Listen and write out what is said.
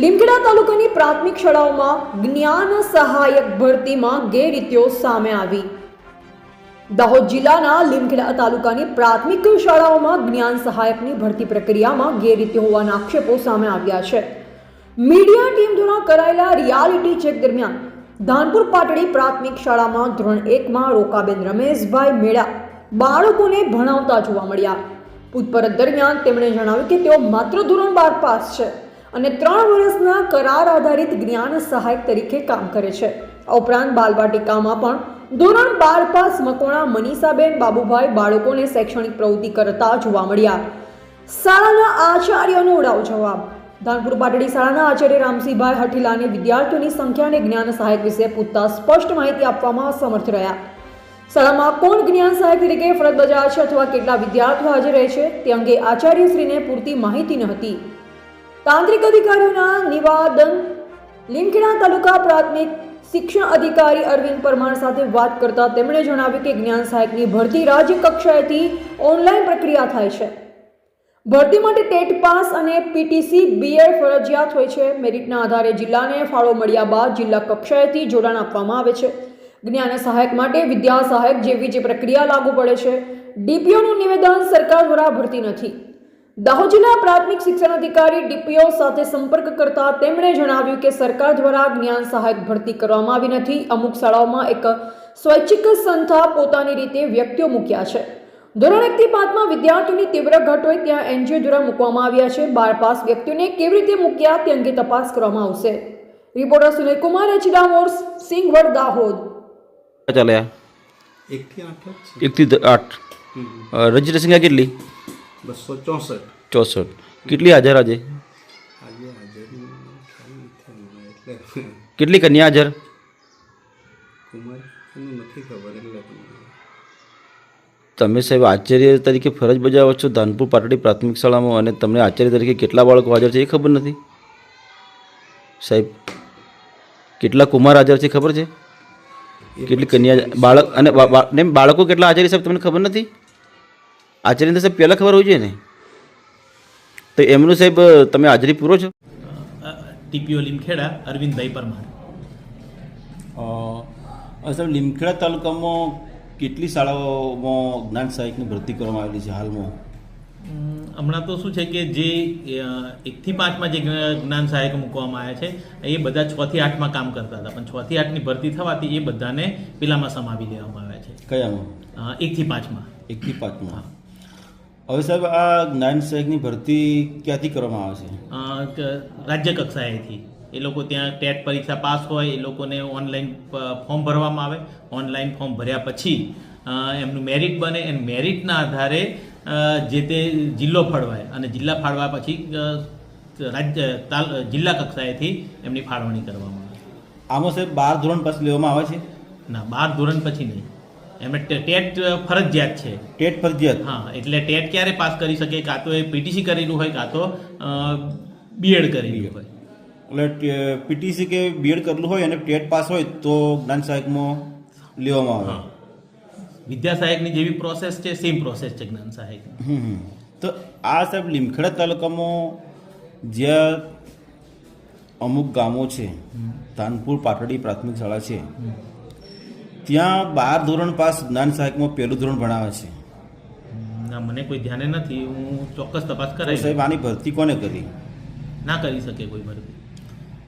લીમખેડા તાલુકાની પ્રાથમિક શાળાઓમાં જ્ઞાન સહાયક ભરતીમાં ગેરરીતિઓ સામે આવી। દાહોદ જિલ્લાના લીમખેડા તાલુકાની પ્રાથમિક શાળાઓમાં જ્ઞાન સહાયકની ભરતી પ્રક્રિયામાં ગેરરીતિ હોવાના આક્ષેપો સામે આવ્યા છે। મીડિયા ટીમ દ્વારા કરાયેલા રિયાલિટી ચેક દરમિયાન ધાનપુર પાટડી પ્રાથમિક શાળામાં ધોરણ 1માં રોકાબેન રમેશભાઈ મેળા બાળકોને ભણાવતા જોવા મળ્યા। પૂછપરછ દરમિયાન તેમણે જણાવ્યું કે તેઓ માત્ર ધોરણ 12 પાસ છે અને 3 વર્ષના કરાર આધારિત જ્ઞાન સહાયક તરીકે કામ કરે છે। આ ઉપરાંત બાલવાટિકામાં પણ ધોરણ 12 પાસ મકોણા મનીષાબેન બાબુભાઈ બાળકોને શૈક્ષણિક પ્રવૃત્તિ કરતા જોવા મળ્યા। શાળાના આચાર્યનો ઉડાવ જવાબ। ધાનપુર પાટડી શાળાના આચાર્ય રામસિંહભાઈ હઠીલાને વિદ્યાર્થીઓની સંખ્યા અને જ્ઞાન સહાયક વિશે પૂછતા સ્પષ્ટ માહિતી આપવામાં અસમર્થ રહ્યા। શાળામાં કોણ જ્ઞાન સહાયક તરીકે ફરજ બજાવે છે અથવા કેટલા વિદ્યાર્થીઓ હાજર રહે છે તે અંગે આચાર્યશ્રીને પૂરતી માહિતી ન હતી। તાંત્રિક અધિકારીઓના નિવેદન। લીમખેડા તાલુકા પ્રાથમિક શિક્ષણ અધિકારી અરવિંદ પરમાર સાથે વાત કરતા તેમણે જણાવ્યું કે જ્ઞાન સહાયકની ભરતી રાજ્ય કક્ષાએથી ઓનલાઈન પ્રક્રિયા થાય છે। ભરતી માટે ટેટ પાસ અને પીટીસી બીએડ ફરજિયાત હોય છે। મેરિટના આધારે જિલ્લાને ફાળો મળ્યા બાદ જિલ્લા કક્ષાએથી જોડાણ આપવામાં આવે છે। જ્ઞાન સહાયક માટે વિદ્યા સહાયક જેવી જે પ્રક્રિયા લાગુ પડે છે। ડીપીઓનું નિવેદન સરકાર દ્વારા ભરતી નથી। દાહોદ જિલ્લા પ્રાથમિક શિક્ષણ અધિકારી ડીપીઓ સાથે સંપર્ક કરતા તેમણે જણાવ્યું કે સરકાર દ્વારા જ્ઞાન સહાયક ભરતી કરવામાં આવી નથી। અમુક શાળાઓમાં એક સ્વૈચ્છિક સંસ્થા પોતાની રીતે વ્યક્તિઓ મૂક્યા છે। ધોરણ 1 થી 5માં વિદ્યાર્થીઓની તીવ્ર ઘટ હોય ત્યાં એનજીઓ દ્વારા મૂકવામાં આવ્યા છે। 12 પાસ વ્યક્તિઓને કેવી રીતે મૂક્યા તે અંગે તપાસ કરવામાં આવશે। રિપોર્ટર સુનિલ કુમાર એચડામોર સિંગવડ દાહોદ। ચાલે 1 થી 8 રજીસ્ટ્રેશન કેટલી 264 કેટલી હાજર આજે કેટલી કન્યા હાજર તમે સાહેબ આચાર્ય તરીકે ફરજ બજાવો છો ધાનપુર પાટડી પ્રાથમિક શાળામાં અને તમને આચાર્ય તરીકે કેટલા બાળકો હાજર છે એ ખબર નથી સાહેબ કેટલા કુમાર હાજર છે ખબર છે કેટલી કન્યા બાળક અને બાળકો કેટલા હાજર છે સાહેબ તમને ખબર નથી આચાર્યને સાહેબ પહેલાં ખબર હોય છે ને તો એમનું સાહેબ તમે હાજરી પૂરો છો। ટીપીઓ લીમખેડા અરવિંદભાઈ પરમાર। સાહેબ લીમખેડા તાલુકામાં કેટલી શાળાઓમાં જ્ઞાન સહાયકની ભરતી કરવામાં આવેલી છે હાલમાં? હમણાં તો શું છે કે જે 1 થી 5માં જે જ્ઞાન સહાયક મૂકવામાં આવ્યા છે એ બધા 6 થી 8માં કામ કરતા હતા, પણ 6 થી 8ની ભરતી થવાથી એ બધાને પેલામાં સમાવી લેવામાં આવ્યા છે। કયામાં? 1 થી 5માં। 1 થી 5માં। હવે સાહેબ આ જ્ઞાન સહાયકની ભરતી ક્યાંથી કરવામાં આવે છે? રાજ્ય કક્ષાએથી એ લોકો ત્યાં ટેટ પરીક્ષા પાસ હોય એ લોકોને ઓનલાઈન ફોર્મ ભરવામાં આવે। ઓનલાઈન ફોર્મ ભર્યા પછી એમનું મેરિટ બને અને મેરિટના આધારે જે તે જિલ્લો ફાળવાય અને જિલ્લા ફાળવા પછી જિલ્લા કક્ષાએથી એમની ફાળવણી કરવામાં આવે। આમાં સાહેબ 12 ધોરણ પાસ લેવામાં આવે છે? ના, 12 ધોરણ પછી નહીં, એમને ટેટ ફરજિયાત છે। ટેટ ફરજિયાત? હા, એટલે ટેટ ક્યારે પાસ કરી શકે? કાં તો એ પીટીસી કરેલું હોય કાં તો બીએડ કરેલું હોય। એટલે પીટીસી કે બીએડ કરેલું હોય અને ટેટ પાસ હોય તો જ્ઞાન સહાયકમાં લેવામાં આવે। વિદ્યા સહાયકની જેવી પ્રોસેસ છે સેમ પ્રોસેસ છે જ્ઞાન સહાયક। તો આ સાહેબ લીમખેડા તાલુકામાં જ્યાં અમુક ગામો છે, ધાનપુર પાટડી પ્રાથમિક શાળા છે, ત્યાં 12 ધોરણ પાસ જ્ઞાન સહાયકમાં પહેલું ધોરણ ભણાવે છે। ના, મને કોઈ ધ્યાને નથી, હું ચોક્કસ તપાસ કરાવી। સાહેબ આની ભરતી કોને કરી? ના કરી શકે કોઈ ભરતી।